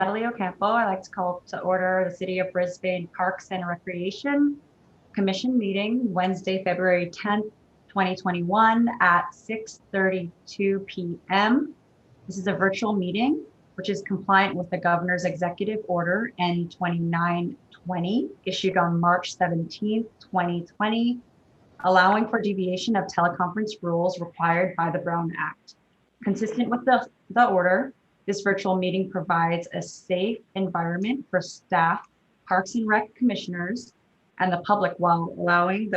Natalie Ocampo. I'd like to call to order the City of Brisbane Parks and Recreation Commission meeting Wednesday, February 10th, 2021 at 6:32 p.m. This is a virtual meeting, which is compliant with the Governor's Executive Order N2920 issued on March 17th, 2020, allowing for deviation of teleconference rules required by the Brown Act. Consistent with the order, this virtual meeting provides a safe environment for staff, Parks and Rec commissioners, and the public while allowing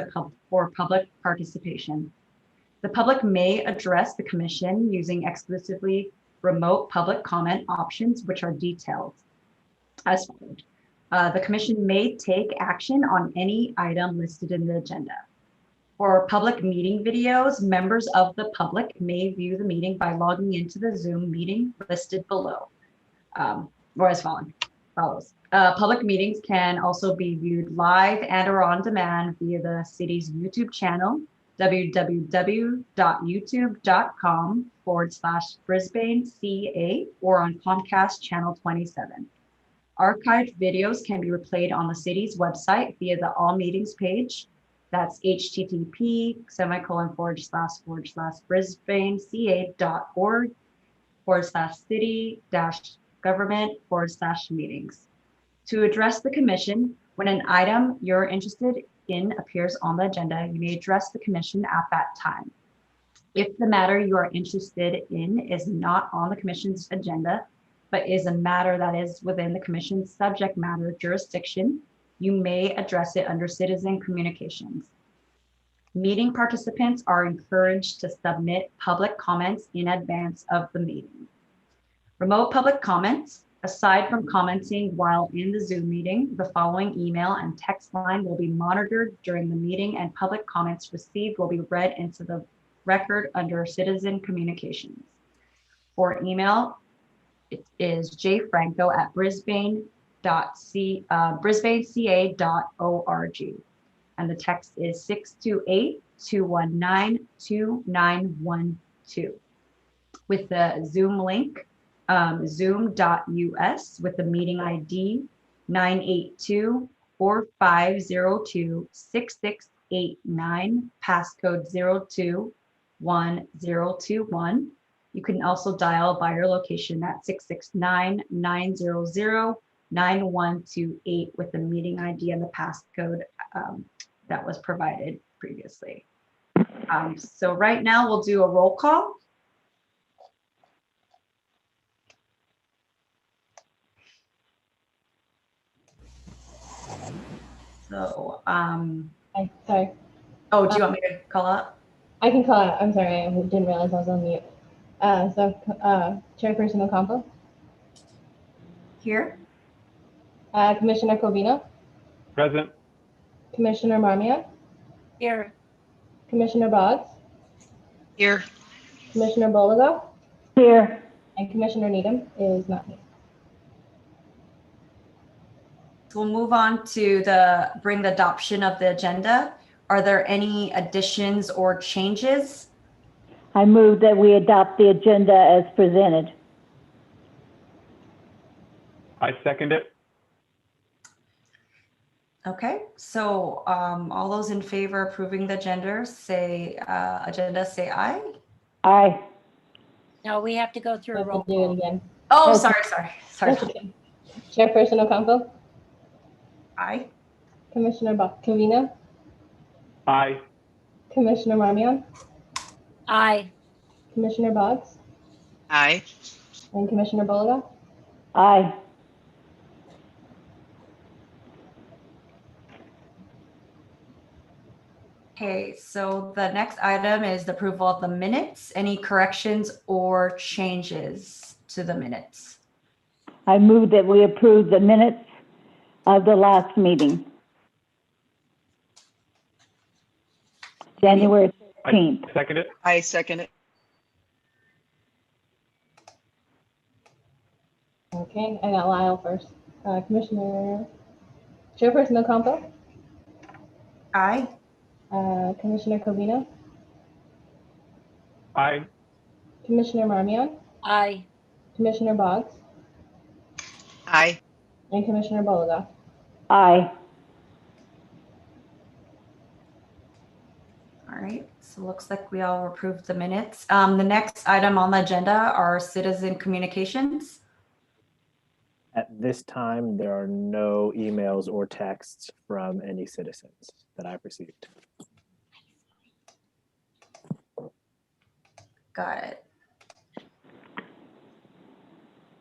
for public participation. The public may address the commission using exclusively remote public comment options, which are detailed as follows. The commission may take action on any item listed in the agenda. For public meeting videos, members of the public may view the meeting by logging into the Zoom meeting listed below, or as follows. Public meetings can also be viewed live and or on demand via the city's YouTube channel, www.youtube.com/Brisbane CA, or on Comcast channel 27. Archived videos can be replayed on the city's website via the All Meetings page. That's http://brisbanecA.org/city-government/meetings. To address the commission, when an item you're interested in appears on the agenda, you may address the commission at that time. If the matter you are interested in is not on the commission's agenda, but is a matter that is within the commission's subject matter jurisdiction, you may address it under citizen communications. Meeting participants are encouraged to submit public comments in advance of the meeting. Remote public comments, aside from commenting while in the Zoom meeting, the following email and text line will be monitored during the meeting, and public comments received will be read into the record under citizen communications. For email, it is jfranco@brisbaneca.org. And the text is 628-219-2912. With the Zoom link, zoom.us with the meeting ID 982-4502-6689, passcode 021-021. You can also dial by your location at 669-900-9128 with the meeting ID and the passcode that was provided previously. So right now we'll do a roll call. So, sorry. Oh, do you want me to call up? I can call out. I'm sorry, I didn't realize I was on mute. Chairperson Ocampo. Here. Commissioner Covino. Present. Commissioner Marmion. Here. Commissioner Boggs. Here. Commissioner Boligo. Here. And Commissioner Needham is not here. We'll move on to bring the adoption of the agenda. Are there any additions or changes? I move that we adopt the agenda as presented. I second it. Okay, so all those in favor of approving the agenda say aye. Aye. No, we have to go through a Have to roll do call. it again. Oh, Okay. sorry. That's okay. Chairperson Ocampo. Aye. Commissioner Covino. Aye. Commissioner Marmion. Aye. Commissioner Boggs. Aye. And Commissioner Boligo. Aye. Okay, so the next item is the approval of the minutes. Any corrections or changes to the minutes? I move that we approve the minutes of the last meeting. January 13th. I second it. I second it. Okay, I got Lyle first. Chairperson Ocampo. Aye. Commissioner Covino. Aye. Commissioner Marmion. Aye. Commissioner Boggs. Aye. and Commissioner Boliga. Aye. All right, so it looks like we all approved the minutes. The next item on the agenda are citizen communications. At this time, there are no emails or texts from any citizens that I've received. Got it.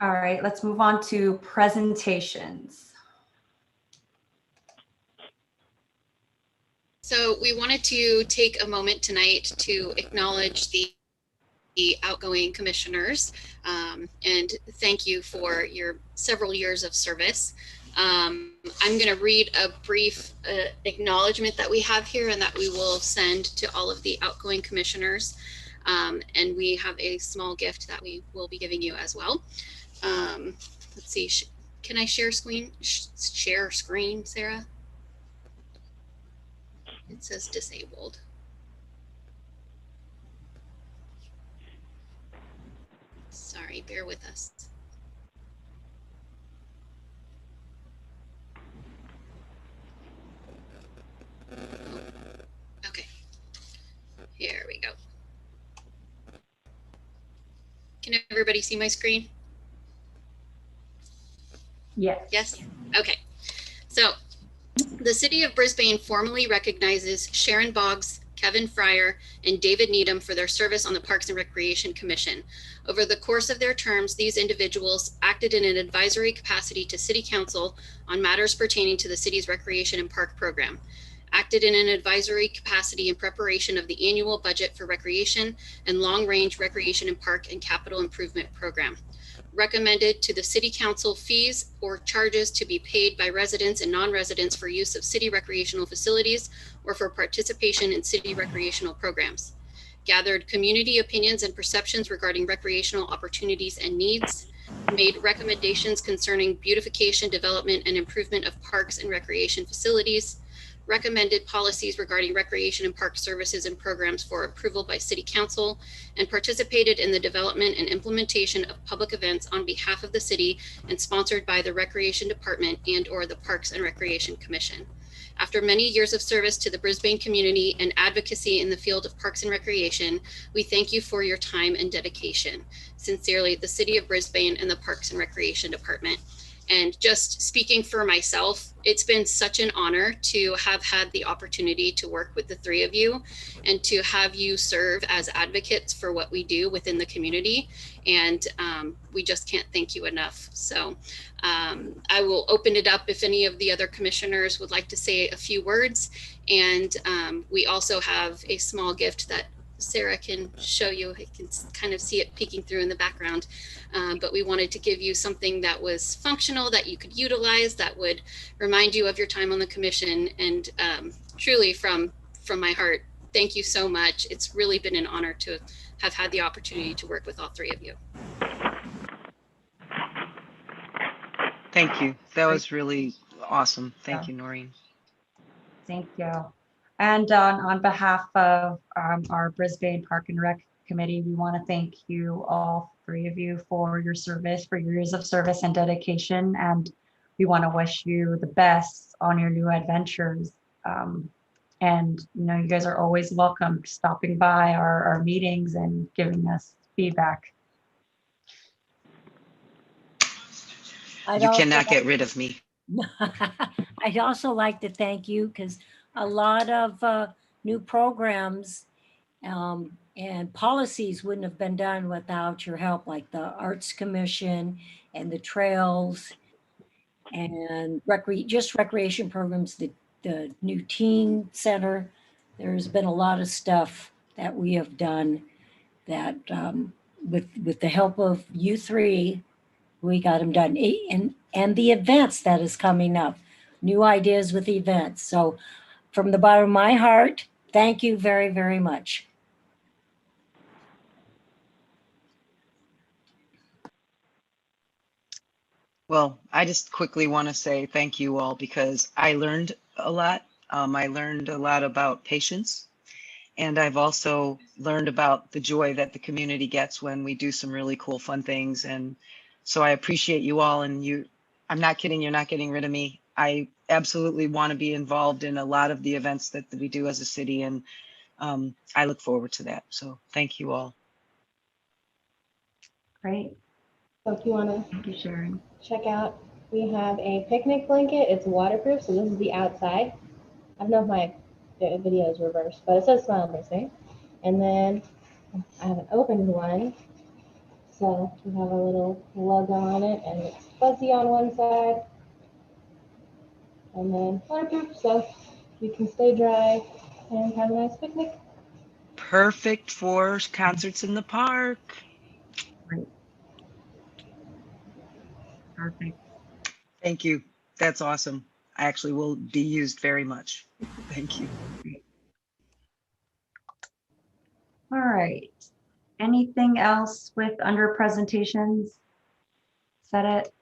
All right, let's move on to presentations. So we wanted to take a moment tonight to acknowledge the outgoing commissioners and thank you for your several years of service. I'm going to read a brief acknowledgement that we have here and that we will send to all of the outgoing commissioners. And we have a small gift that we will be giving you as well. Let's see, can I share screen, Sarah? It says disabled. Sorry, bear with us. Okay, here we go. Can everybody see my screen? Yes. Yes? Okay. So the City of Brisbane formally recognizes Sharon Boggs, Kevin Fryer, and David Needham for their service on the Parks and Recreation Commission. Over the course of their terms, these individuals acted in an advisory capacity to City Council on matters pertaining to the city's recreation and park program, acted in an advisory capacity in preparation of the annual budget for recreation and long-range recreation and park and capital improvement program, recommended to the City Council fees or charges to be paid by residents and non-residents for use of city recreational facilities or for participation in city recreational programs, gathered community opinions and perceptions regarding recreational opportunities and needs, made recommendations concerning beautification, development, and improvement of parks and recreation facilities, recommended policies regarding recreation and park services and programs for approval by City Council, and participated in the development and implementation of public events on behalf of the city and sponsored by the Recreation Department and/or the Parks and Recreation Commission. After many years of service to the Brisbane community and advocacy in the field of parks and recreation, we thank you for your time and dedication. Sincerely, the City of Brisbane and the Parks and Recreation Department. And just speaking for myself, it's been such an honor to have had the opportunity to work with the three of you and to have you serve as advocates for what we do within the community. And we just can't thank you enough. So I will open it up if any of the other commissioners would like to say a few words. And we also have a small gift that Sarah can show you. I can kind of see it peeking through in the background. But we wanted to give you something that was functional, that you could utilize, that would remind you of your time on the commission. And truly from my heart, thank you so much. It's really been an honor to have had the opportunity to work with all three of you. Thank you. That was really awesome. Thank you, Noreen. Thank you. And on behalf of our Brisbane Park and Rec Committee, we want to thank you, all three of you, for your service, for your years of service and dedication. And we want to wish you the best on your new adventures. And you guys are always welcome stopping by our meetings and giving us feedback. You cannot get rid of me. I'd also like to thank you because a lot of new programs and policies wouldn't have been done without your help, like the Arts Commission and the trails and recreation programs, the new teen center. There's been a lot of stuff that we have done that with the help of you three, we got them done. And the events that is coming up, new ideas with events. So from the bottom of my heart, thank you very, very much. Well, I just quickly want to say thank you all because I learned a lot. I learned a lot about patience. And I've also learned about the joy that the community gets when we do some really cool, fun things. And so I appreciate you all, and I'm not kidding. You're not getting rid of me. I absolutely want to be involved in a lot of the events that we do as a city, and I look forward to that. So thank you all. Great. So if you want to Thank you, Sharon. check out, we have a picnic blanket. It's waterproof, so this is the outside. I don't know if my video is reversed, but it says Smile Brisbane. And then I have an opened one. So we have a little logo on it, and it's fuzzy on one side. And then waterproof, so you can stay dry and have a nice picnic. Perfect for concerts in the park. Great. Perfect. Thank you. That's awesome. I actually will be used very much. Thank you. All right. Anything else with under presentations? Is that it?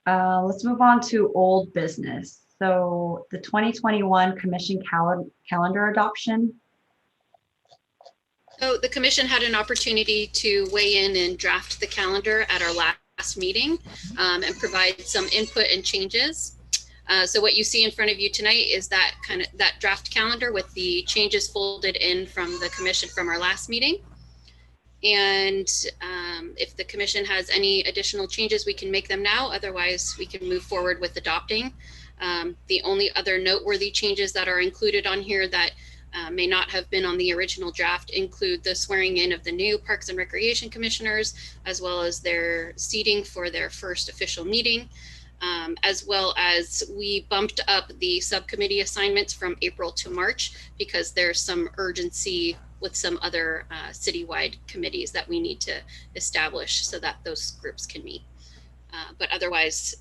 Let's move on to old business. So the 2021 commission calendar adoption. So the commission had an opportunity to weigh in and draft the calendar at our last meeting and provide some input and changes. So what you see in front of you tonight is that draft calendar with the changes folded in from the commission from our last meeting. And if the commission has any additional changes, we can make them now. Otherwise, we can move forward with adopting. The only other noteworthy changes that are included on here that may not have been on the original draft include the swearing in of the new Parks and Recreation Commissioners, as well as their seating for their first official meeting, as well as we bumped up the subcommittee assignments from April to March because there's some urgency with some other citywide committees that we need to establish so that those groups can meet. But otherwise,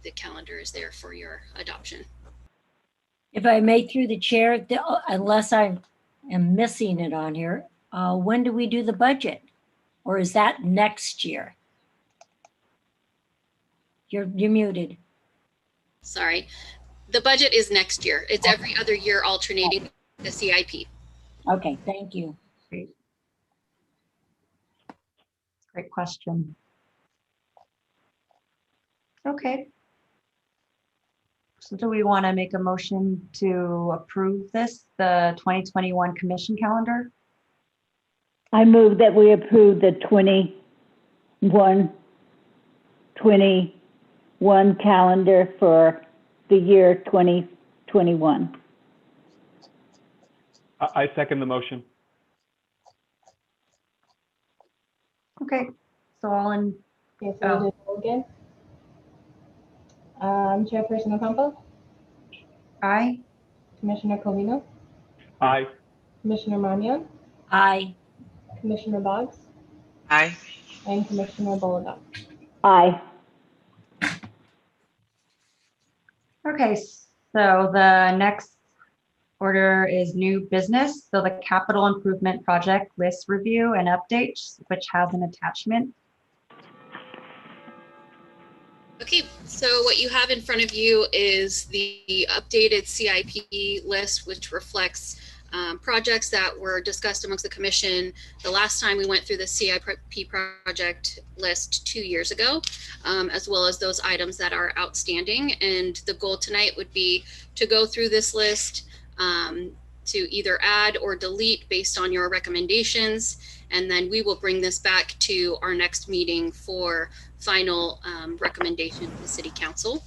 the calendar is there for your adoption. If I may through the chair, unless I am missing it on here, when do we do the budget? Or is that next year? You're muted. Sorry. The budget is next year. It's every other year alternating with the CIP. Okay, thank you. Great. Great question. Okay. So do we want to make a motion to approve this, the 2021 commission calendar? I move that we approve the 21 calendar for the year 2021. I second the motion. Okay, so all in, Okay, so we'll do it again. Chairperson Ocampo, aye? Commissioner Covino, Aye. Commissioner Marmion, Aye. Commissioner Boggs, Aye. and Commissioner Bologa. Aye. Okay, so the next order is new business. So the capital improvement project list review and updates, which has an attachment. Okay, so what you have in front of you is the updated CIP list, which reflects projects that were discussed amongst the commission the last time we went through the CIP project list 2 years ago, as well as those items that are outstanding. And the goal tonight would be to go through this list to either add or delete based on your recommendations. And then we will bring this back to our next meeting for final recommendation to the City Council.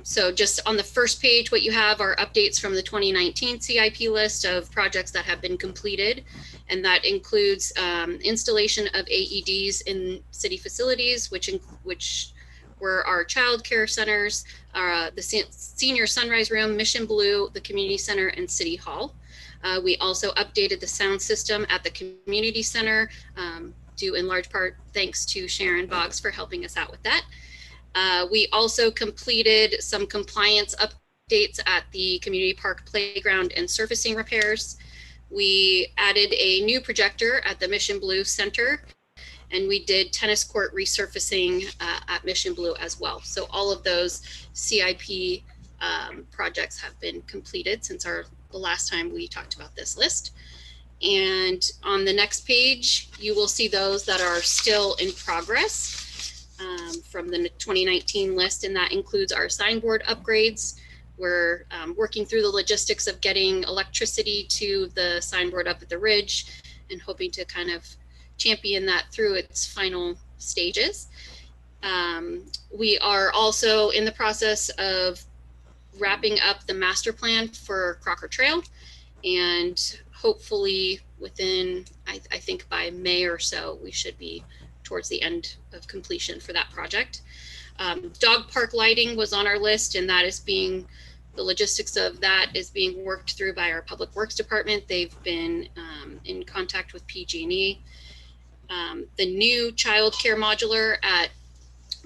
So just on the first page, what you have are updates from the 2019 CIP list of projects that have been completed. And that includes installation of AEDs in city facilities, which were our child care centers, the Senior Sunrise Room, Mission Blue, the Community Center, and City Hall. We also updated the sound system at the Community Center, due in large part thanks to Sharon Boggs for helping us out with that. We also completed some compliance updates at the Community Park Playground and surfacing repairs. We added a new projector at the Mission Blue Center, and we did tennis court resurfacing at Mission Blue as well. So all of those CIP projects have been completed since the last time we talked about this list. And on the next page, you will see those that are still in progress. from the 2019 list, and that includes our signboard upgrades. We're working through the logistics of getting electricity to the signboard up at the ridge and hoping to kind of champion that through its final stages. We are also in the process of wrapping up the master plan for Crocker Trail, and hopefully within, I think by May or so, we should be towards the end of completion for that project. Dog park lighting was on our list, and that is being, the logistics of that is being worked through by our Public Works Department. They've been in contact with PG&E. The new child care modular at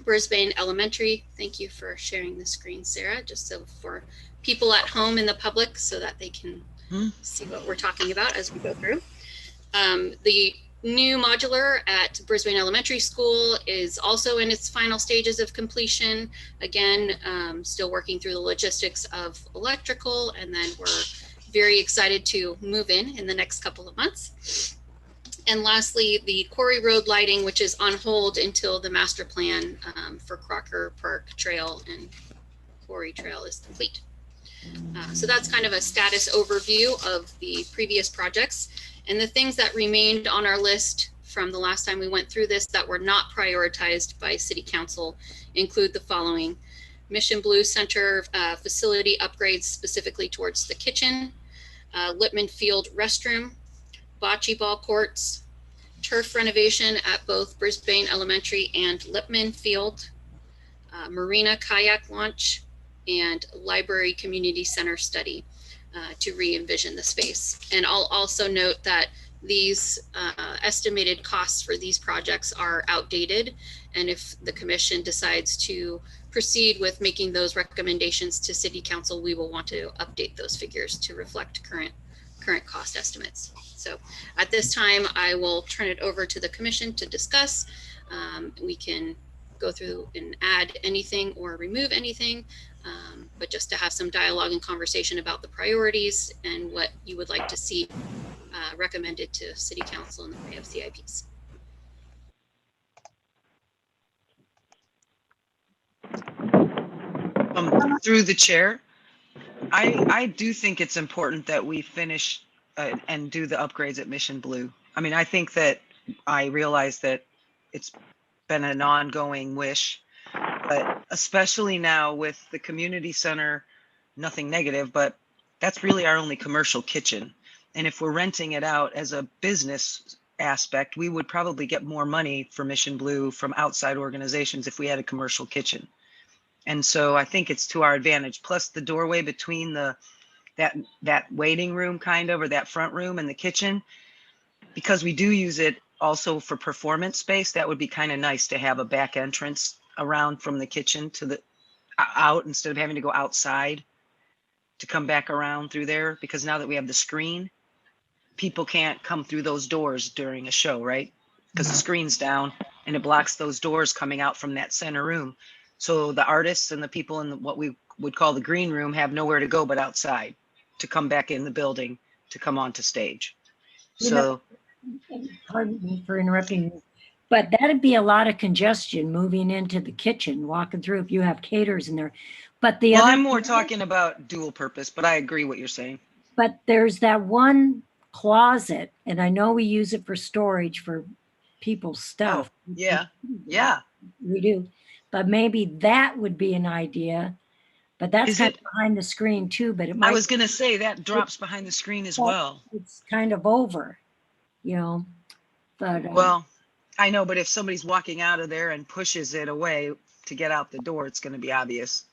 Brisbane Elementary. Thank you for sharing the screen, Sarah, just so for people at home in the public so that they can see what we're talking about as we go through. The new modular at Brisbane Elementary School is also in its final stages of completion. Again, still working through the logistics of electrical, and then we're very excited to move in the next couple of months. And lastly, the Quarry Road lighting, which is on hold until the master plan for Crocker Park Trail and Quarry Trail is complete. So that's kind of a status overview of the previous projects. And the things that remained on our list from the last time we went through this that were not prioritized by City Council include the following: Mission Blue Center facility upgrades specifically towards the kitchen, Lippman Field restroom, bocce ball courts, turf renovation at both Brisbane Elementary and Lippman Field, marina kayak launch, and library community center study to re-envision the space. And I'll also note that these estimated costs for these projects are outdated. And if the commission decides to proceed with making those recommendations to City Council, we will want to update those figures to reflect current cost estimates. So at this time, I will turn it over to the commission to discuss. We can go through and add anything or remove anything, but just to have some dialogue and conversation about the priorities and what you would like to see recommended to City Council in the way of CIPs. Through the chair, I do think it's important that we finish and do the upgrades at Mission Blue. I mean, I think that I realize that it's been an ongoing wish, but especially now with the community center, nothing negative, but that's really our only commercial kitchen. And if we're renting it out as a business aspect, we would probably get more money for Mission Blue from outside organizations if we had a commercial kitchen. And so I think it's to our advantage. Plus the doorway between that waiting room kind of, or that front room and the kitchen, because we do use it also for performance space, that would be kind of nice to have a back entrance around from the kitchen to the out, instead of having to go outside to come back around through there. Because now that we have the screen, people can't come through those doors during a show, right? Because the screen's down and it blocks those doors coming out from that center room. So the artists and the people in what we would call the green room have nowhere to go but outside to come back in the building to come onto stage. So, Pardon me for interrupting you, but that'd be a lot of congestion moving into the kitchen, walking through if you have caterers in there. But the well, other, I'm more talking about dual purpose, but I agree what you're saying. but there's that one closet, and I know we use it for storage for people's stuff. Oh, yeah, yeah. We do, but maybe that would be an idea. But that's Is kind it- of behind the screen too. But it might. I was going to say that drops behind the screen as well. It's kind of over, you know. But Well, I know, but if somebody's walking out of there and pushes it away to get out the door, it's going to be obvious.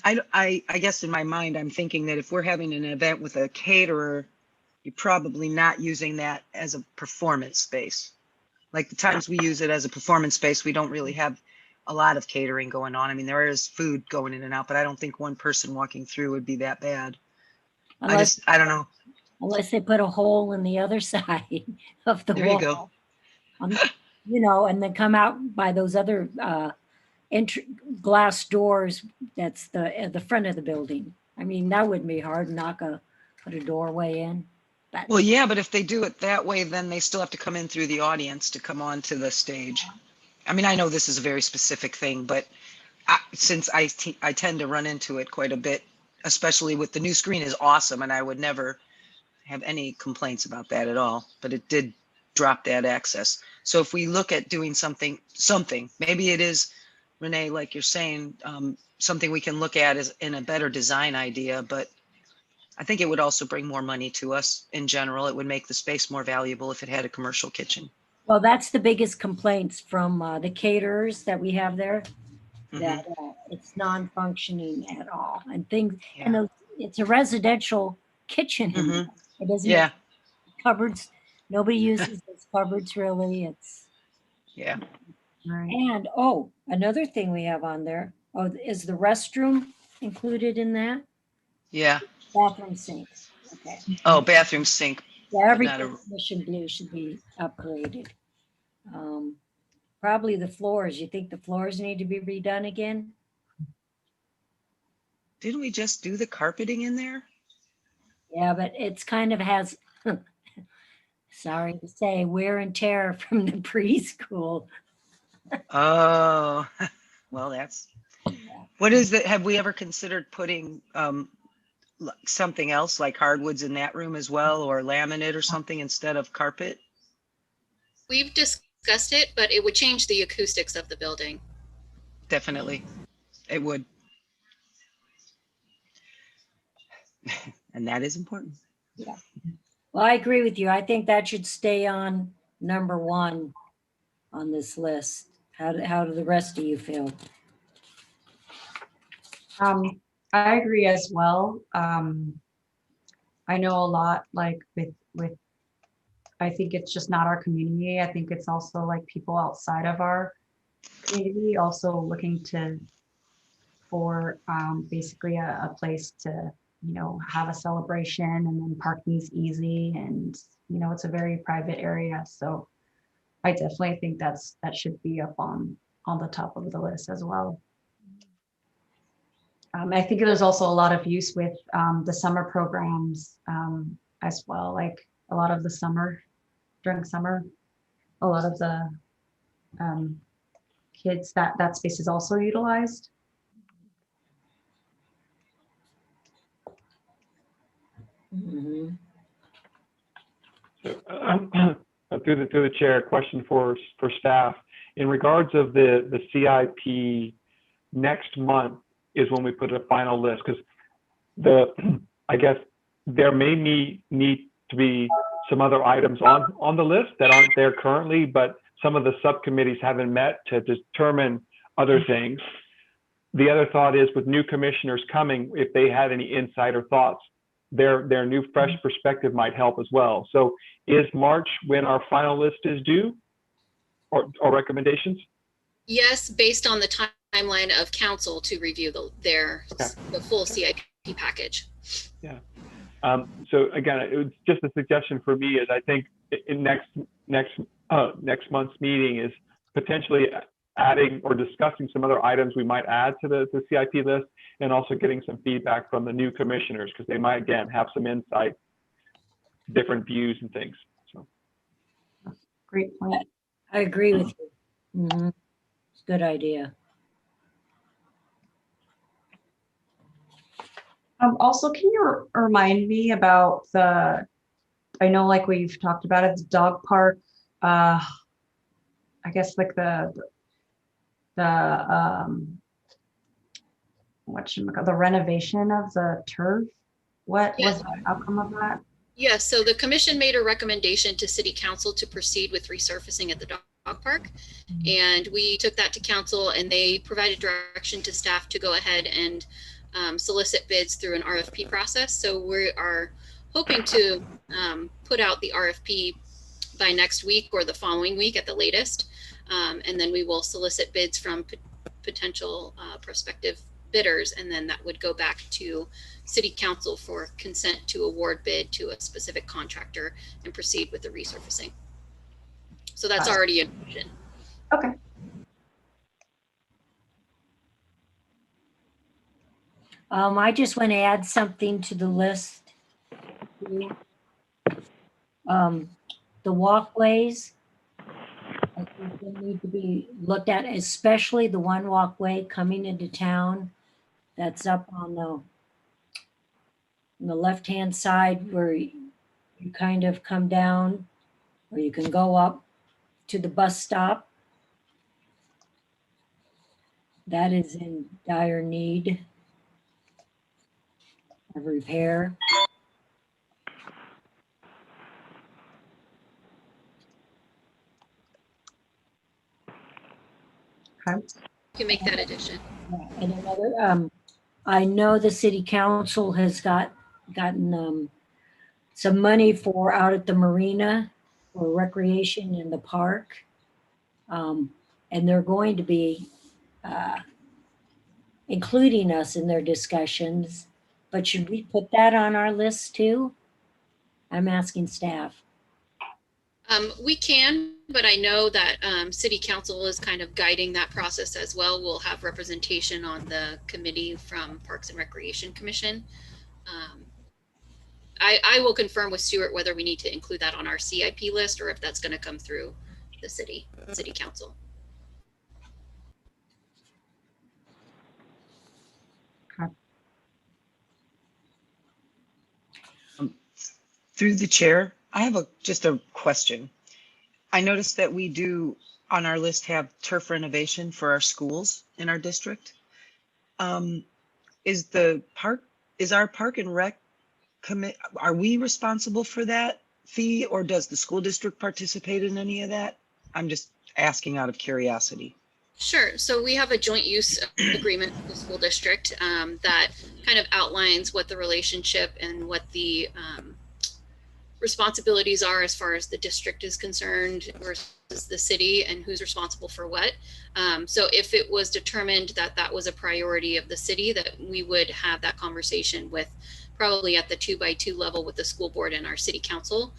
I guess in my mind, I'm thinking that if we're having an event with a caterer, you're probably not using that as a performance space. Like the times we use it as a performance space, we don't really have a lot of catering going on. I mean, there is food going in and out, but I don't think one person walking through would be that bad. I don't know. Unless they put a hole in the other side of the There wall. you go. You know, and then come out by those other glass doors. That's the front of the building. I mean, that wouldn't be hard. Put a doorway in. But Well, yeah, but if they do it that way, then they still have to come in through the audience to come onto the stage. I mean, I know this is a very specific thing, but since I tend to run into it quite a bit, especially with the new screen is awesome, and I would never have any complaints about that at all, but it did drop that access. So if we look at doing something, maybe it is, Renee, like you're saying, something we can look at as in a better design idea, but I think it would also bring more money to us in general. It would make the space more valuable if it had a commercial kitchen. Well, that's the biggest complaints from the caterers that we have there, Mhm. that it's non-functioning at all and things, Yeah. and it's a residential kitchen. in there. It doesn't Yeah, have cupboards. Nobody uses those cupboards really. It's, yeah. Right. and oh, another thing we have on there, oh, is the restroom included in that? Yeah. Bathroom sinks. Okay. Oh, bathroom sink. Yeah, But not everything Mission Blue should be upgraded. Probably the floors. You think the floors need to be redone again? Didn't we just do the carpeting in there? Yeah, but it's kind of has, sorry to say, wear and tear from the preschool. Oh, well, that's, what is that? Have we ever considered putting something else like hardwoods in that room as well, or laminate or something instead of carpet? We've discussed it, but it would change the acoustics of the building. Definitely, it would. And that is important. Yeah. Well, I agree with you. I think that should stay on number 1 on this list. How do the rest of you feel? I agree as well. I know a lot, like with, I think it's just not our community. I think it's also like people outside of our community also looking for basically a place to, have a celebration, and then parking's easy, and, it's a very private area. So I definitely think that should be up on the top of the list as well. I think there's also a lot of use with the summer programs as well, like a lot of the during summer, a lot of the kids, that space is also utilized. Mhm. So, through the chair, question for staff. In regards of the CIP, next month is when we put a final list, because I guess there may need to be some other items on the list that aren't there currently, but some of the subcommittees haven't met to determine other things. The other thought is, with new commissioners coming, if they had any insight or thoughts, their new fresh perspective might help as well. So is March when our final list is due, or recommendations? Yes, based on the timeline of council to review the full CIP package. Yeah. So again, it was just a suggestion for me, is I think in next month's meeting is potentially adding or discussing some other items we might add to the CIP list, and also getting some feedback from the new commissioners, because they might, again, have some insight, different views and things. So Great point. I agree with you. Mhm. It's a good idea. Also, can you remind me about I know like we've talked about it, the dog park, I guess like the the renovation of the turf. What was the outcome of that? Yes, so the commission made a recommendation to city council to proceed with resurfacing at the dog park. And we took that to council, and they provided direction to staff to go ahead and solicit bids through an RFP process. So we are hoping to put out the RFP by next week or the following week at the latest. And then we will solicit bids from potential prospective bidders, and then that would go back to city council for consent to award bid to a specific contractor and proceed with the resurfacing. So that's already in motion. Okay. I just want to add something to the list. The walkways, I I think they need to be looked at, especially the one walkway coming into town. That's up on the left-hand side where you kind of come down, or you can go up to the bus stop. That is in dire need of repair. Okay. You can make that addition. Yeah, and another, I know the city council has gotten some money for out at the marina for recreation in the park. And they're going to be including us in their discussions. But should we put that on our list too? I'm asking staff. We can, but I know that city council is kind of guiding that process as well. We'll have representation on the committee from Parks and Recreation Commission. I will confirm with Stuart whether we need to include that on our CIP list or if that's going to come through the city council. Through the chair, I have just a question. I noticed that we do on our list have turf renovation for our schools in our district. Is our park and rec commit, are we responsible for that fee, or does the school district participate in any of that? I'm just asking out of curiosity. Sure. So we have a joint use agreement with the school district that kind of outlines what the relationship and what the responsibilities are as far as the district is concerned versus the city and who's responsible for what. So if it was determined that that was a priority of the city, that we would have that conversation with probably at the 2x2 level with the school board and our city council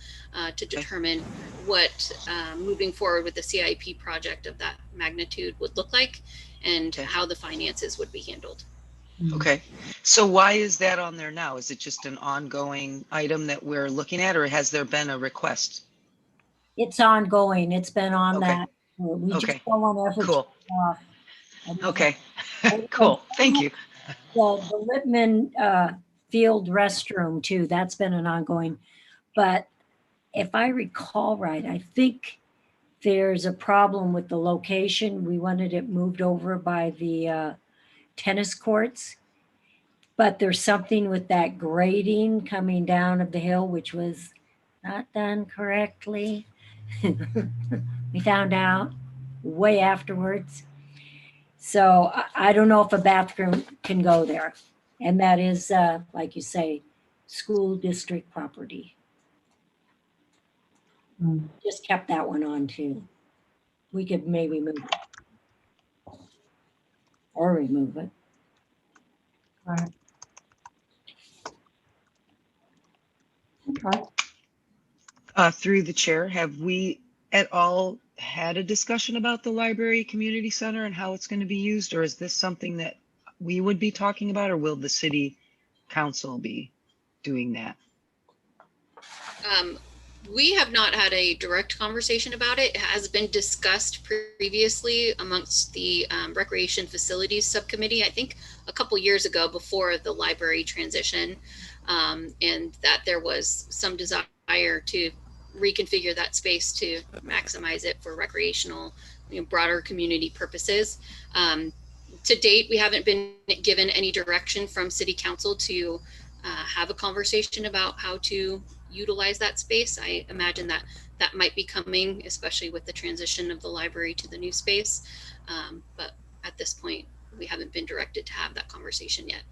to determine what moving forward with the CIP project of that magnitude would look like and how the finances would be handled. Okay, so why is that on there now? Is it just an ongoing item that we're looking at, or has there been a request? It's ongoing. It's been on Okay. that. We just Okay. don't want to ever Cool. take it off. Okay, cool, thank you. The Lippman Field restroom too, that's been an ongoing. But if I recall right, I think there's a problem with the location. We wanted it moved over by the tennis courts. But there's something with that grading coming down of the hill, which was not done correctly. We found out way afterwards. So I don't know if a bathroom can go there. And that is, like you say, school district property. Just kept that one on too. We could maybe move it. Or remove it. Right. Okay. Through the chair, have we at all had a discussion about the library community center and how it's going to be used, or is this something that we would be talking about, or will the city council be doing that? We have not had a direct conversation about it. It has been discussed previously amongst the recreation facilities subcommittee, I think a couple years ago before the library transition, and that there was some desire to reconfigure that space to maximize it for recreational, broader community purposes. To date, we haven't been given any direction from city council to have a conversation about how to utilize that space. I imagine that that might be coming, especially with the transition of the library to the new space. But at this point, we haven't been directed to have that conversation yet.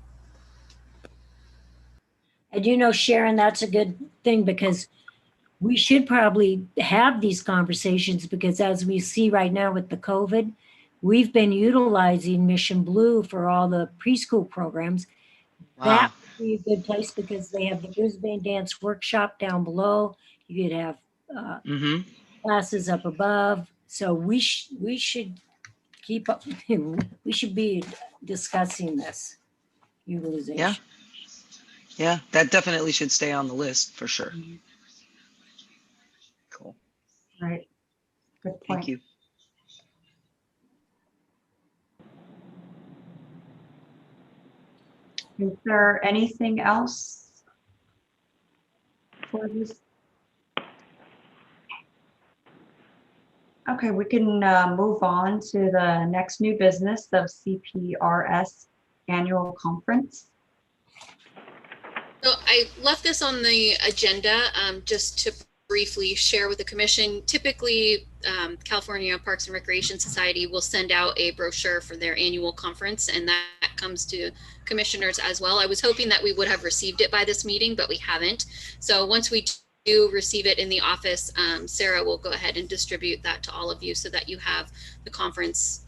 And Sharon, that's a good thing because we should probably have these conversations because as we see right now with the COVID, we've been utilizing Mission Blue for all the preschool programs. Wow. That would be a good place because they have the Brisbane Dance Workshop down below. You could have classes up above. So we should keep up. We should be discussing this utilization. Yeah. Yeah, that definitely should stay on the list for sure. Cool. Right. Good point. Thank you. Is there anything else for this? Okay, we can move on to the next new business of CPRS annual conference. So I left this on the agenda just to briefly share with the commission. Typically, California Parks and Recreation Society will send out a brochure for their annual conference, and that comes to commissioners as well. I was hoping that we would have received it by this meeting, but we haven't. So once we do receive it in the office, Sarah will go ahead and distribute that to all of you so that you have the conference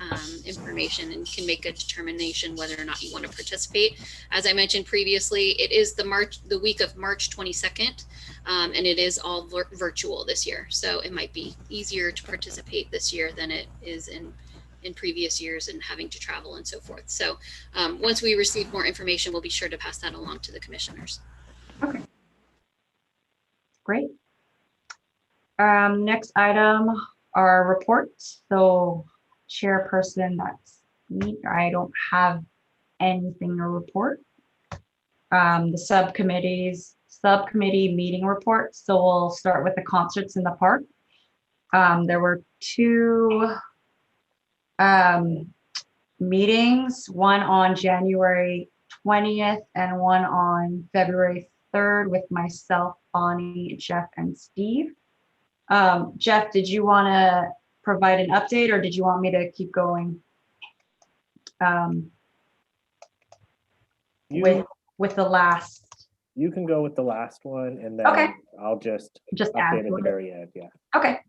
information and can make a determination whether or not you want to participate. As I mentioned previously, it is the week of March 22nd, and it is all virtual this year. So it might be easier to participate this year than it is in previous years and having to travel and so forth. So once we receive more information, we'll be sure to pass that along to the commissioners. Okay. Great. Next item are reports. So chairperson, that's me. I don't have anything to report. The subcommittee meeting reports. So we'll start with the concerts in the park. There were 2 meetings, one on January 20th and one on February 3rd with myself, Bonnie, Jeff, and Steve. Jeff, did you want to provide an update or did you want me to keep going with the last? You can go with the last one and then Okay. I'll just add update at the very end. Yeah. Okay.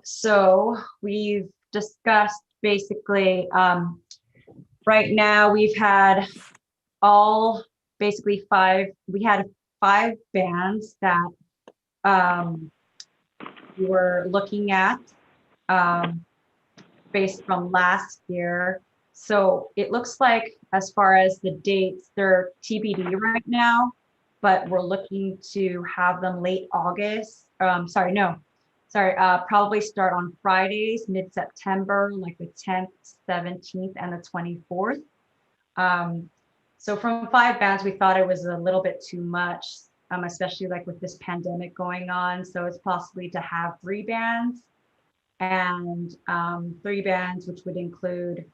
So we've discussed basically, right now we've had we had 5 bands that we were looking at based from last year. So it looks like as far as the dates, they're TBD right now, but we're looking to have them late August. Probably start on Fridays, mid-September, like the 10th, 17th, and the 24th. So from 5 bands, we thought it was a little bit too much, especially like with this pandemic going on. So it's possibly to have 3 bands and 3 bands, which would include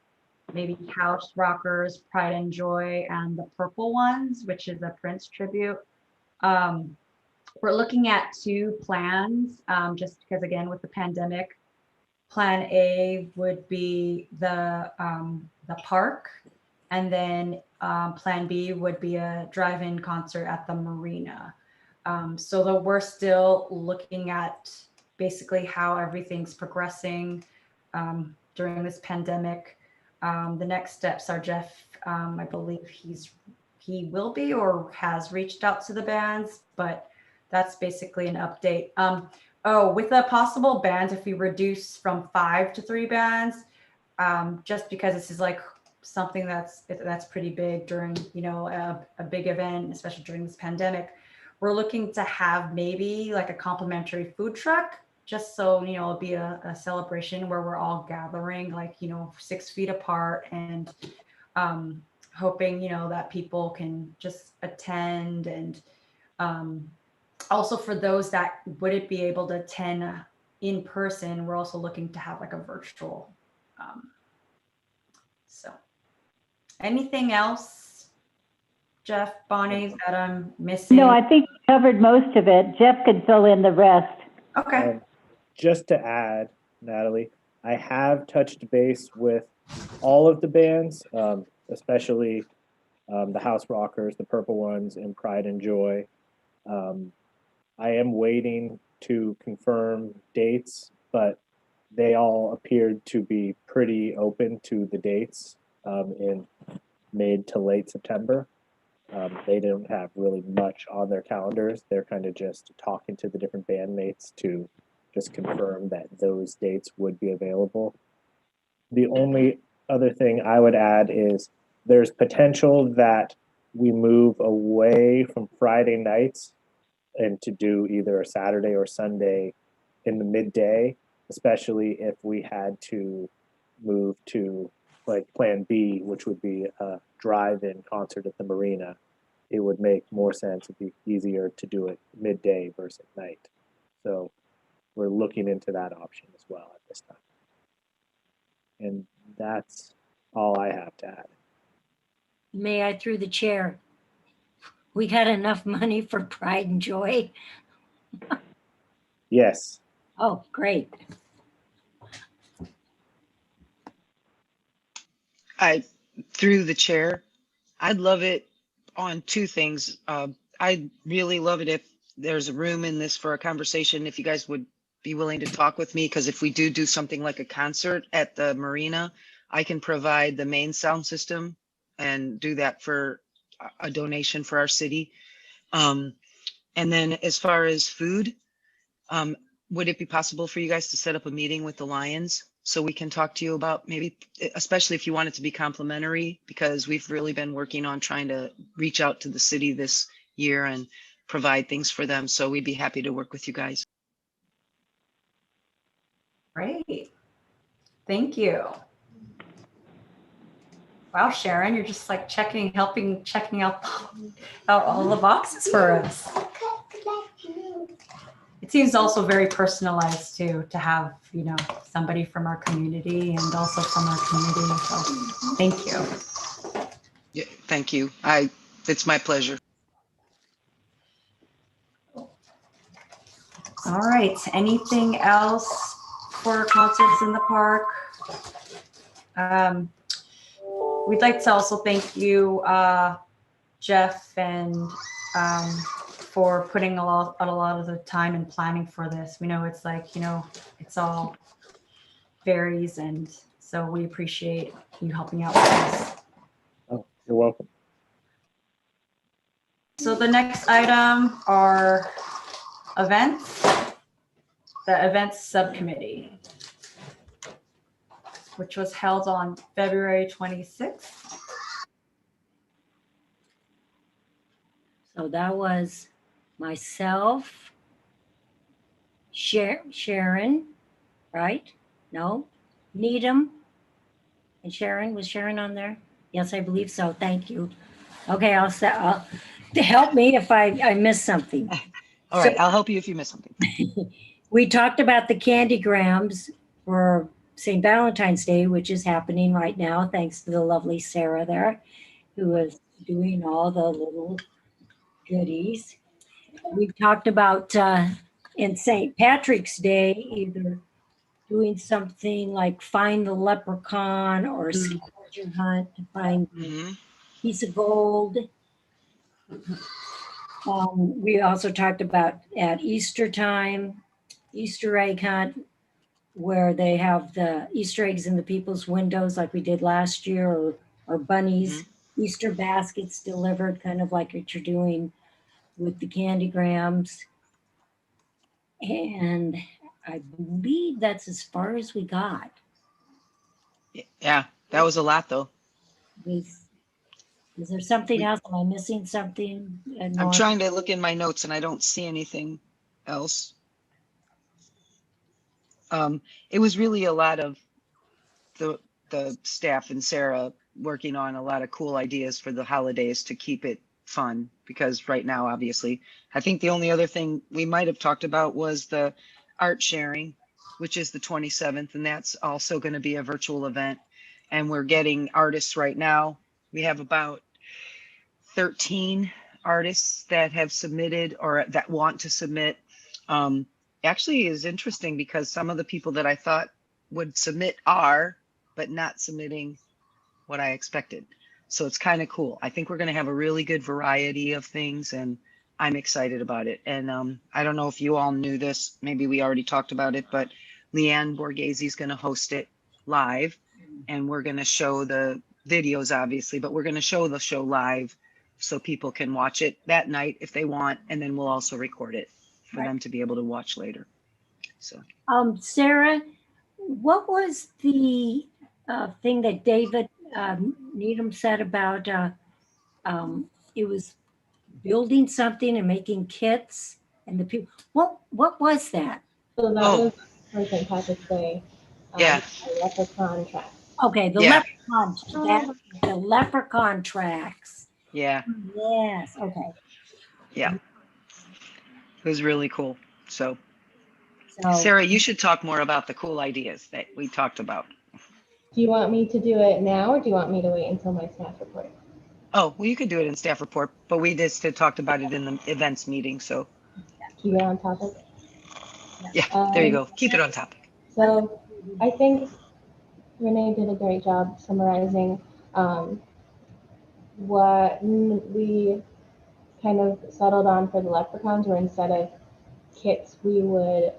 maybe House Rockers, Pride and Joy, and the Purple Ones, which is a Prince tribute. We're looking at 2 plans, just because again, with the pandemic, plan A would be the park, and then plan B would be a drive-in concert at the marina. So we're still looking at basically how everything's progressing during this pandemic. The next steps are Jeff, I believe he will be or has reached out to the bands, but that's basically an update. With the possible bands, if we reduce from 5 to 3 bands, just because this is like something that's pretty big during, a big event, especially during this pandemic, we're looking to have maybe like a complimentary food truck, just so, it'll be a celebration where we're all gathering like, 6 feet apart and hoping, that people can just attend. And also for those that wouldn't be able to attend in person, we're also looking to have like a virtual. So anything else, Jeff, Bonnie, that I'm missing? No, I think you covered most of it. Jeff could fill in the rest. Okay. Just to add, Natalie, I have touched base with all of the bands, especially the House Rockers, the Purple Ones, and Pride and Joy. I am waiting to confirm dates, but they all appeared to be pretty open to the dates in mid to late September. They don't have really much on their calendars. They're kind of just talking to the different bandmates to just confirm that those dates would be available. The only other thing I would add is there's potential that we move away from Friday nights and to do either a Saturday or Sunday in the midday, especially if we had to move to like Plan B, which would be a drive-in concert at the marina, it would make more sense. It'd be easier to do it midday versus at night. So we're looking into that option as well at this time. And that's all I have to add. May I, through the chair? We got enough money for Pride and Joy? Yes. Oh, great. Through the chair, I'd love it on two things. I'd really love it if there's a room in this for a conversation, if you guys would be willing to talk with me, because if we do something like a concert at the marina, I can provide the main sound system and do that for a donation for our city. And then as far as food, would it be possible for you guys to set up a meeting with the Lions so we can talk to you about maybe, especially if you want it to be complimentary, because we've really been working on trying to reach out to the city this year and provide things for them. So we'd be happy to work with you guys. Great. Thank you. Wow, Sharon, you're just like checking out all the boxes for us. It seems also very personalized too, to have, you know, somebody from our community and also from our community. So thank you. Yeah, thank you. It's my pleasure. All right. Anything else for concerts in the park? We'd like to also thank you, Jeff, and for putting a lot of the time and planning for this. We know it's like, you know, it's all varies, and so we appreciate you helping out with this. Oh, you're welcome. So the next item are events, the events subcommittee, which was held on February 26th. So that was myself, Sharon, right? No, Needham, and Sharon. Was Sharon on there? Yes, I believe so. Thank you. Okay, I'll help me if I miss something. All right, I'll help you if you miss something. We talked about the candygrams for St. Valentine's Day, which is happening right now, thanks to the lovely Sarah there, who is doing all the little goodies. We talked about in St. Patrick's Day, either doing something like find the leprechaun or scavenger hunt to find a piece of gold. We also talked about at Easter time, Easter egg hunt, where they have the Easter eggs in the people's windows like we did last year, or bunnies, Easter baskets delivered, kind of like what you're doing with the candygrams. And I believe that's as far as we got. Yeah, that was a lot though. Is there something else? Am I missing something? I'm trying to look in my notes and I don't see anything else. It was really a lot of the staff and Sarah working on a lot of cool ideas for the holidays to keep it fun, because right now, obviously, I think the only other thing we might have talked about was the art sharing, which is the 27th, and that's also going to be a virtual event. And we're getting artists right now. We have about 13 artists that have submitted or that want to submit. Actually is interesting because some of the people that I thought would submit are, but not submitting what I expected. So it's kind of cool. I think we're going to have a really good variety of things, and I'm excited about it. And I don't know if you all knew this, maybe we already talked about it, but Leanne Borghese is going to host it live, and we're going to show the videos, obviously, but we're going to show the show live so people can watch it that night if they want, and then we'll also record it for them to be able to watch later. So, Sarah, what was the thing that David Needham said about it was building something and making kits and the people? What was that? So that was for St. Patrick's Day. Yeah. A leprechaun track. Okay, the Yeah. leprechaun tracks. Yeah. Yes, okay. Yeah. It was really cool. So, So, Sarah, you should talk more about the cool ideas that we talked about. Do you want me to do it now, or do you want me to wait until my staff report? Oh, well, you could do it in staff report, but we just had talked about it in the events meeting. So, Keep it on topic. yeah, there you go. Keep it on topic. So I think Renee did a great job summarizing what we kind of settled on for the leprechauns, where instead of kits, we would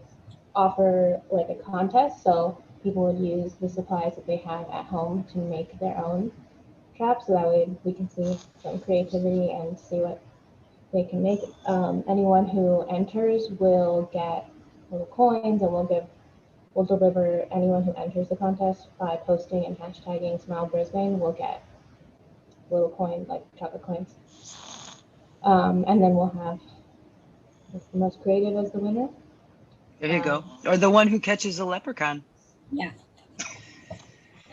offer like a contest. So people would use the supplies that they have at home to make their own traps. So that way we can see some creativity and see what they can make. Anyone who enters will get little coins, and we'll deliver anyone who enters the contest by posting and hashtagging Smile Brisbane. We'll get little coins, like chocolate coins. And then we'll have the most creative as the winner. There you go. Or the one who catches a leprechaun. yeah.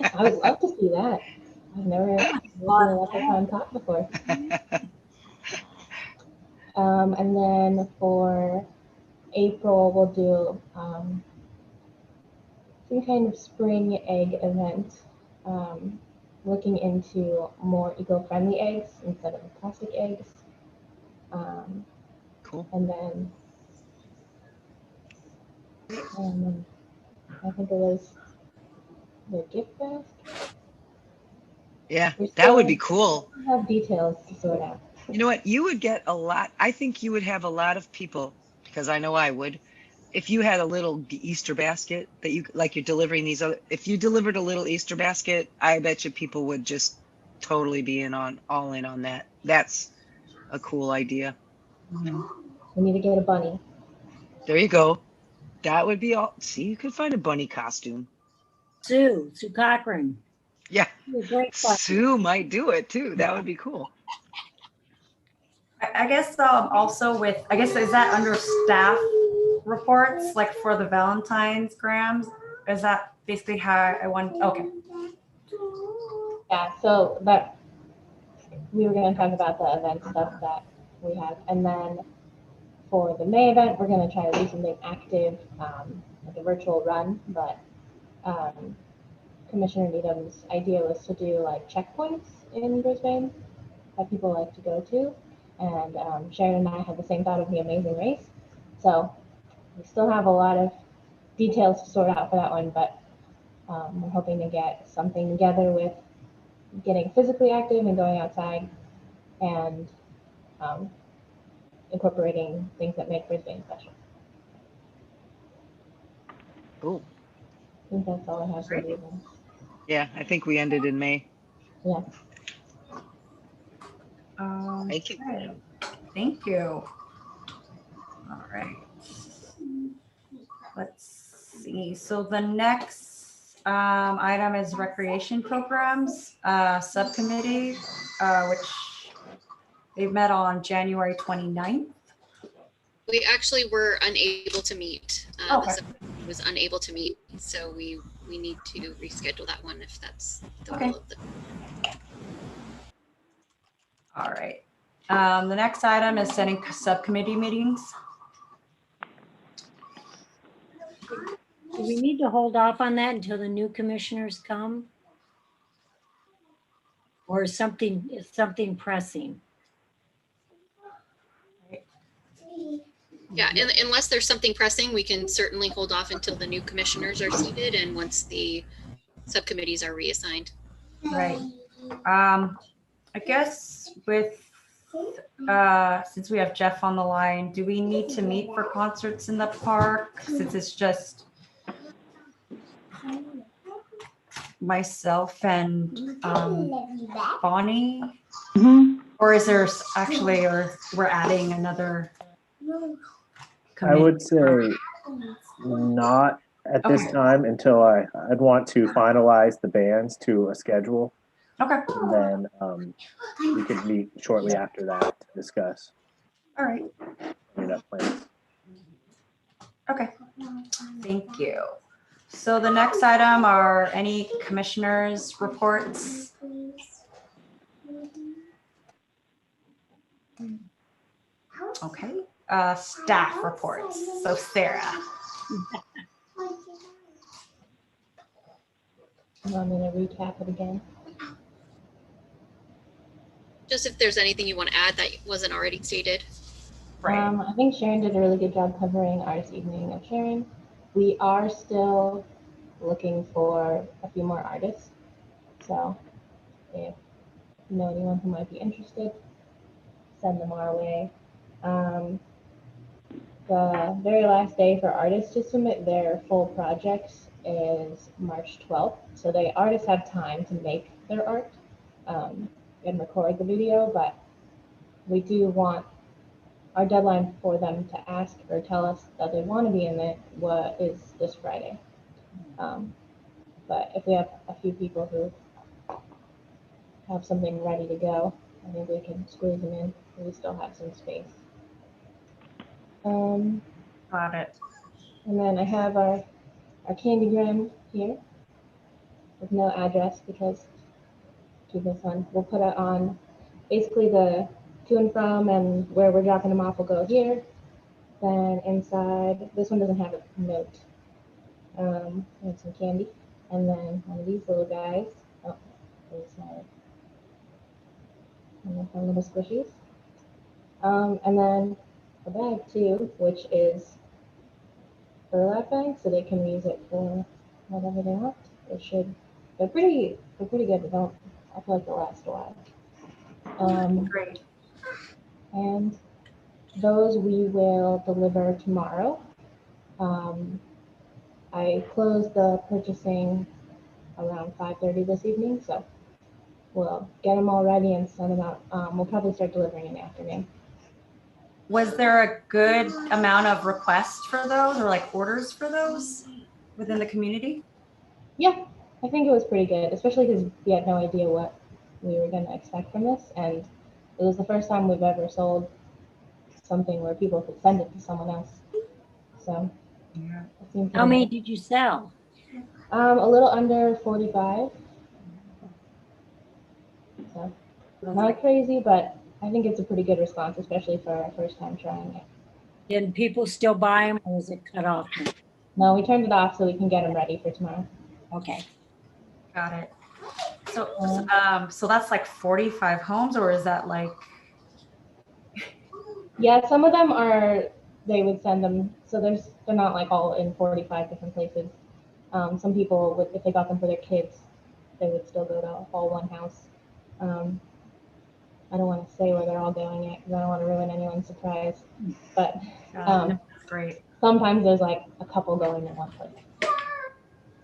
I would love to see that. I've never seen a leprechaun caught before. And then for April, we'll do some kind of spring egg event, looking into more eco-friendly eggs instead of plastic eggs. Cool. And then I think it was the gift basket. Yeah, that would be cool. We have details to sort out. You know what? You would get a lot. I think you would have a lot of people, because I know I would, if you had a little Easter basket that you, like you're delivering these other, if you delivered a little Easter basket, I bet you people would just totally be all in on that. That's a cool idea. We need to get a bunny. There you go. That would be all. See, you could find a bunny costume. Sue Cochran. Yeah. Great question. Sue might do it too. That would be cool. I guess also with, I guess, is that under staff reports, like for the Valentine's grams? Is that basically how I want, okay. Yeah, so that we were going to talk about the event stuff that we have. And then for the May event, we're going to try to do something active, like a virtual run. But Commissioner Needham's idea was to do like checkpoints in Brisbane that people like to go to. And Sharon and I had the same thought of the Amazing Race. So we still have a lot of details to sort out for that one, but we're hoping to get something together with getting physically active and going outside, and incorporating things that make Brisbane special. Cool. I think that's all I have for the evening. Yeah, I think we ended in May. Yeah. Thank you. Okay. Thank you. All right. Let's see. So the next item is recreation programs subcommittee, which they met on January 29th. We actually were unable to meet. Okay. The subcommittee was unable to meet, so we need to reschedule that one if that's the Okay. will of the. All right. The next item is setting subcommittee meetings. Do we need to hold off on that until the new commissioners come? Or is something pressing? Yeah, unless there's something pressing, we can certainly hold off until the new commissioners are seated and once the subcommittees are reassigned. Right. I guess with, since we have Jeff on the line, do we need to meet for concerts in the park since it's just myself and Bonnie? Mhm. Or is there actually, or we're adding another I committee? would say not at this Okay. time until I'd want to finalize the bands to a schedule. Okay. And then we could meet shortly after that to discuss All right. plans. Okay. Thank you. So the next item are any commissioners' reports. Okay, staff reports. So Sarah. You want me to recap it again? Just if there's anything you want to add that wasn't already stated. Right. I think Sharon did a really good job covering Artist Evening of Sharon. We are still looking for a few more artists. So if you know anyone who might be interested, send them our way. The very last day for artists to submit their full projects is March 12th. So the artists have time to make their art and record the video, but we do want our deadline for them to ask or tell us that they want to be in it is this Friday. But if we have a few people who have something ready to go, I think we can squeeze them in. We still have some space. Got it. And then I have our Candygram here with no address because to this one, we'll put it on basically the to and from and where we're dropping them off will go here. Then inside, this one doesn't have a note. And some candy. And then one of these little guys. Oh, really small. And then some little squishies. And then a bag too, which is burlap bag, so they can use it for whatever they want. They're pretty good. I feel like they'll last a while. Great. And those we will deliver tomorrow. I closed the purchasing around 5:30 this evening, so we'll get them all ready and send them out. We'll probably start delivering in the afternoon. Was there a good amount of requests for those or like orders for those within the community? Yeah, I think it was pretty good, especially because we had no idea what we were going to expect from this. And it was the first time we've ever sold something where people could send it to someone else. So Yeah. it seemed How pretty many good. did you sell? A little under 45. So not crazy, but I think it's a pretty good response, especially for our first time trying it. Did people still buy them or was it cut off? No, we turned it off so we can get them ready for tomorrow. Okay. Got it. So, so that's like 45 homes, or is that like? Yeah, some of them they would send them, so they're not like all in 45 different places. Some people would, if they got them for their kids, they would still go to all one house. I don't want to say where they're all going yet because I don't want to ruin anyone's surprise. But That's great. sometimes there's like a couple going in one place.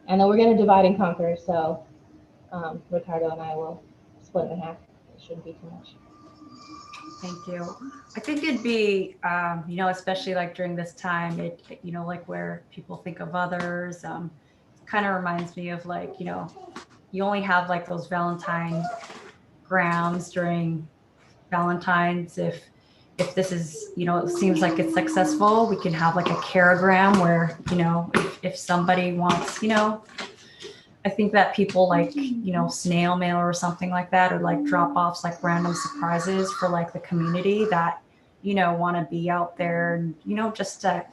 And then we're going to divide and conquer, so Ricardo and I will split in half. It shouldn't be too much. Thank you. I think it'd be, especially like during this time, like where people think of others, kind of reminds me of like, you only have like those Valentine grams during Valentine's. If this is, it seems like it's successful, we can have like a caregram where, if somebody wants, I think that people like, snail mail or something like that, or like drop offs, like random surprises for like the community that, want to be out there and, just to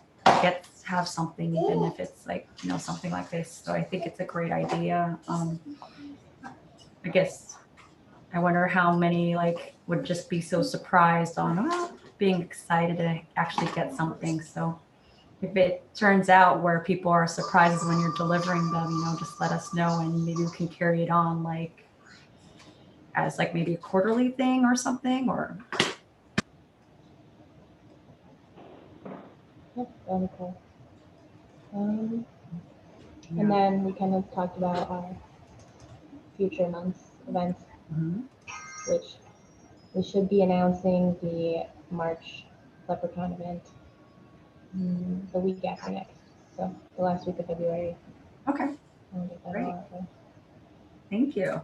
have something, even if it's like, something like this. So I think it's a great idea. I guess I wonder how many like would just be so surprised on being excited to actually get something. So if it turns out where people are surprised when you're delivering them, just let us know and maybe we can carry it on like as like maybe a quarterly thing or something, or. Yep, that'd be cool. And then we kind of talked about our future months events, which we should be announcing the March Leprechaun event the week after next. So the last week of February. Okay. I'll get that Great. all out there. Thank you.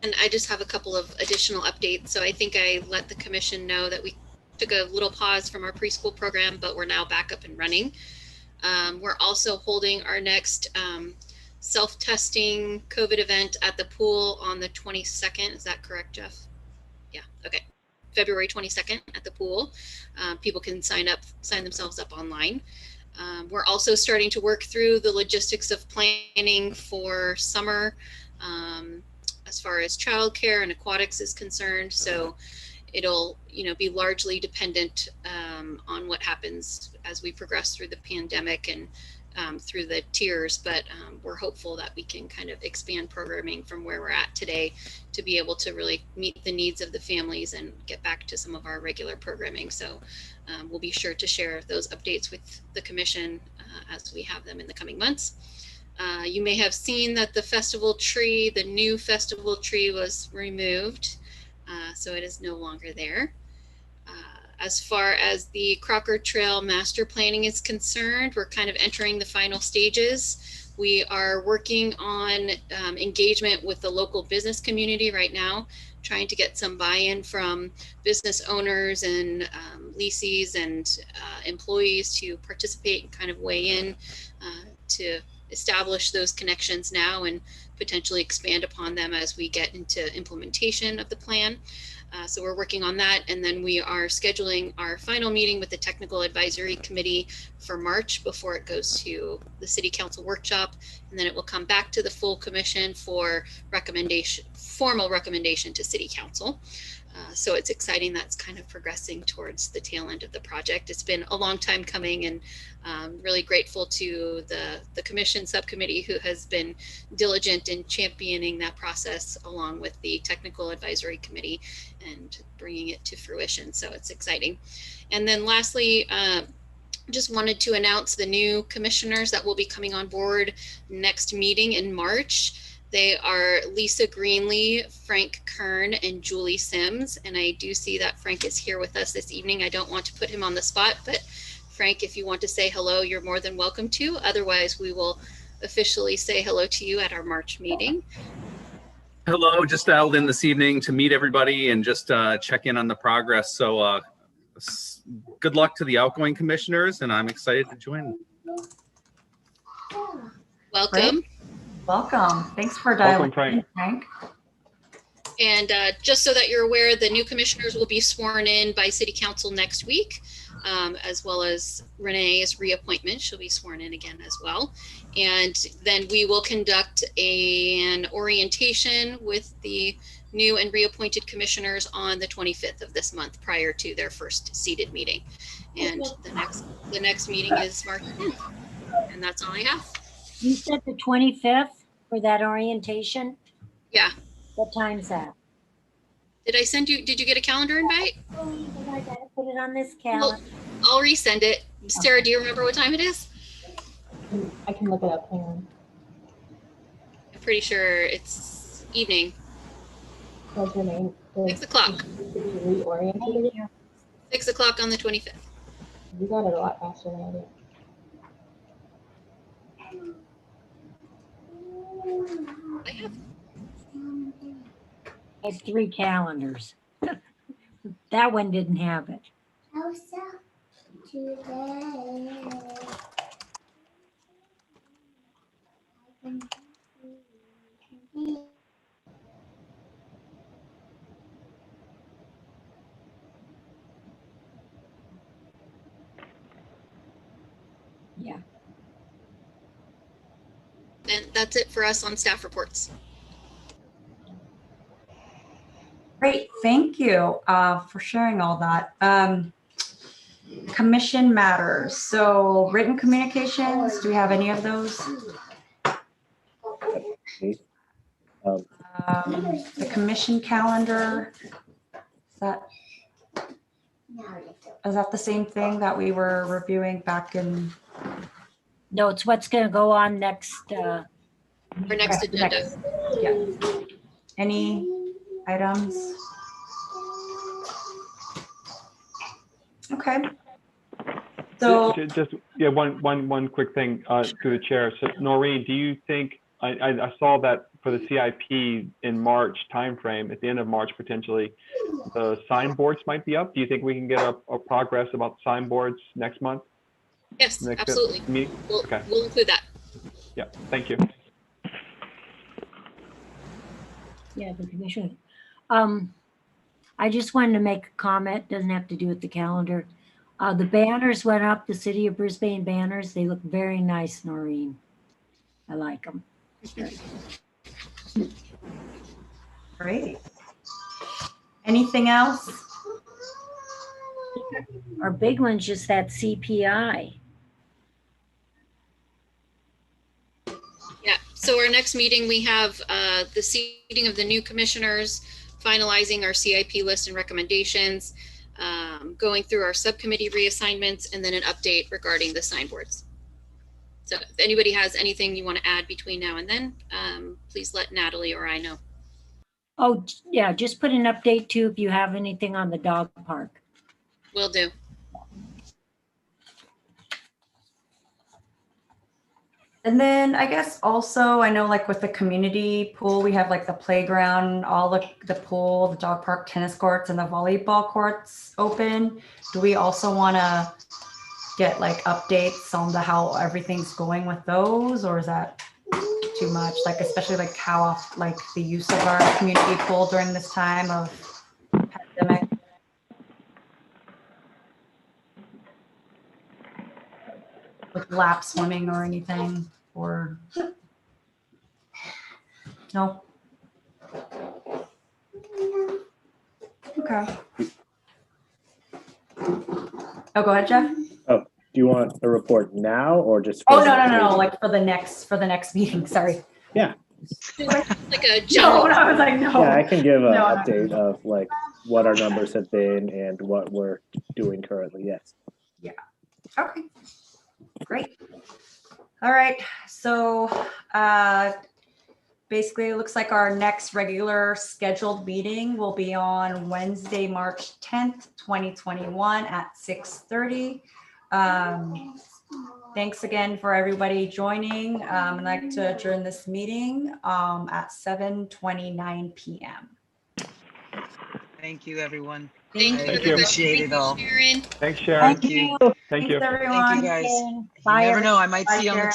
And I just have a couple of additional updates. So I think I let the commission know that we took a little pause from our preschool program, but we're now back up and running. We're also holding our next self-testing COVID event at the pool on the 22nd. Is that correct, Jeff? Yeah, okay. February 22nd at the pool. People can sign themselves up online. We're also starting to work through the logistics of planning for summer as far as childcare and aquatics is concerned. So it'll, be largely dependent on what happens as we progress through the pandemic and through the tiers, but we're hopeful that we can kind of expand programming from where we're at today to be able to really meet the needs of the families and get back to some of our regular programming. So we'll be sure to share those updates with the commission as we have them in the coming months. You may have seen that the new festival tree was removed, so it is no longer there. As far as the Crocker Trail master planning is concerned, we're kind of entering the final stages. We are working on engagement with the local business community right now, trying to get some buy-in from business owners and leasees and employees to participate and kind of weigh in to establish those connections now and potentially expand upon them as we get into implementation of the plan. So we're working on that, and then we are scheduling our final meeting with the Technical Advisory Committee for March before it goes to the City Council workshop, and then it will come back to the full commission for formal recommendation to City Council. So it's exciting that's kind of progressing towards the tail end of the project. It's been a long time coming, and really grateful to the commission subcommittee who has been diligent in championing that process along with the Technical Advisory Committee and bringing it to fruition. So it's exciting. And then lastly, just wanted to announce the new commissioners that will be coming on board next meeting in March. They are Lisa Greenlee, Frank Kern, and Julie Sims. And I do see that Frank is here with us this evening. I don't want to put him on the spot, but Frank, if you want to say hello, you're more than welcome to. Otherwise, we will officially say hello to you at our March meeting. Hello, just dialed in this evening to meet everybody and just check in on the progress. So good luck to the outgoing commissioners, and I'm excited to join. Welcome. Great. Welcome. Thanks for dialing in, Frank. And just so that you're aware, the new commissioners will be sworn in by City Council next week, as well as Renee's reappointment. She'll be sworn in again as well. And then we will conduct an orientation with the new and reappointed commissioners on the 25th of this month prior to their first seated meeting. And the next meeting is March 10th. And that's all I have. You said the 25th for that orientation? Yeah. What time's that? Did you get a calendar invite? I gotta put it on this calendar. Well, I'll resend it. Sarah, do you remember what time it is? I can look it up. Hang on. I'm pretty sure it's evening. What's your name? 6 o'clock. Reoriented. 6 o'clock on the 25th. You got it a lot faster than I did. I have. I have 3 calendars. That one didn't have it. Yeah. And that's it for us on staff reports. Great, thank you for sharing all that. Commission matters. So written communications, do we have any of those? The commission calendar, is that the same thing that we were reviewing back in? No, it's what's going to go on next. Our next agenda. Yeah. Any items? Okay. So just one quick thing through the chair. So Noreen, do you think I saw that for the CIP in March timeframe, at the end of March potentially, the signboards might be up? Do you think we can get a progress about signboards next month? Yes, Next absolutely. meeting? Okay. We'll include that. Yeah, thank you. Yeah, the commission. I just wanted to make a comment, doesn't have to do with the calendar. The banners went up, the City of Brisbane banners. They look very nice, Noreen. I like them. Great. Anything else? Our big one's just that CPI. Yeah, so our next meeting, we have the seating of the new commissioners, finalizing our CIP list and recommendations, going through our subcommittee reassignments, and then an update regarding the signboards. So if anybody has anything you want to add between now and then, please let Natalie or I know. Oh, yeah, just put an update too if you have anything on the dog park. Will do. And then I guess also, I know like with the community pool, we have like the playground, all the pool, the dog park, tennis courts, and the volleyball courts open. Do we also want to get like updates on how everything's going with those, or is that too much? Like especially like like the use of our community pool during this time of pandemic. With lap swimming or anything, or no? Okay. Oh, go ahead, Jeff. Oh, do you want a report now or just? Oh, for no, the no, no, no, meeting? like for the next meeting, sorry. Yeah. Like a No, general. no, I was like, no. Yeah, I can give an No, no. update of like what our numbers have been and what we're doing currently. Yes. Okay, great. All right, so basically it looks like our next regular scheduled meeting will be on Wednesday, March 10th, 2021 at 6:30. Thanks again for everybody joining. I'd like to adjourn this meeting at 7:29 p.m. Thank you, everyone. Thank I you, Thank you. everybody. appreciate it all. Sharon. Thanks, Sharon. Thank you. Thank Thanks, you. everyone. Thank you, guys. You Bye, never know, I might Bye, see you on the Sharon.